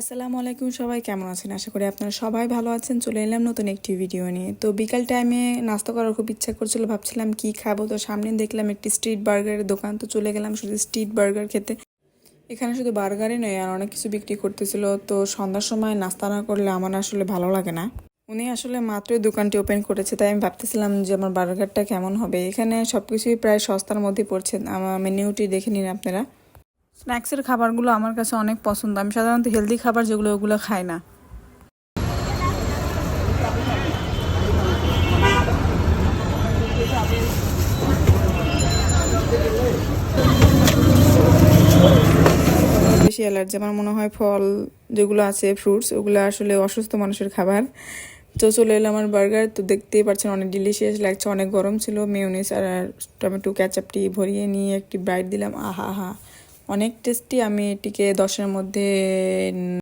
আসসালামু আলাইকুম, সবাই কেমন আছেন? আশা করি আপনারা সবাই ভালো আছেন। চলে এলাম নতুন একটি ভিডিও নিয়ে। তো বিকাল টাইমে নাস্তা করার খুব ইচ্ছা করছিল, ভাবছিলাম কি খাবো। তো সামনে দেখলাম একটি স্ট্রিট বার্গারের দোকান, তো চলে গেলাম শুধু স্ট্রিট বার্গার খেতে। এখানে শুধু বার্গারই নয়, আর অনেক কিছু বিক্রি করতেছিল। তো সন্ধ্যার সময় নাস্তা না করলে আমার আসলে ভালো লাগে না। উনি আসলে মাত্রই দোকানটি ওপেন করেছে, তাই আমি ভাবতেছিলাম যে আমার বার্গারটা কেমন হবে। এখানে সব কিছুই প্রায় সস্তার মধ্যে পড়ছে। আমার মেনিউটি দেখে নিন আপনারা। স্ন্যাক্সের খাবারগুলো আমার কাছে অনেক পছন্দ। আমি সাধারণত হেলদি খাবার যেগুলো ওগুলো খাই না। বেশি অ্যালার্জি আমার মনে হয়। ফল যেগুলো আছে, ফ্রুটস, ওগুলো আসলে অসুস্থ মানুষের খাবার। তো চলে এলো আমার বার্গার। তো দেখতেই পাচ্ছেন অনেক ডিলিশিয়াস লাগছে, অনেক গরম ছিল। মেয়োনিজ আর টমেটো ক্যাচাপটি ভরিয়ে নিয়ে একটি বাইট দিলাম। আহা হা, অনেক টেস্টি। আমি এটিকে 10-এর মধ্যে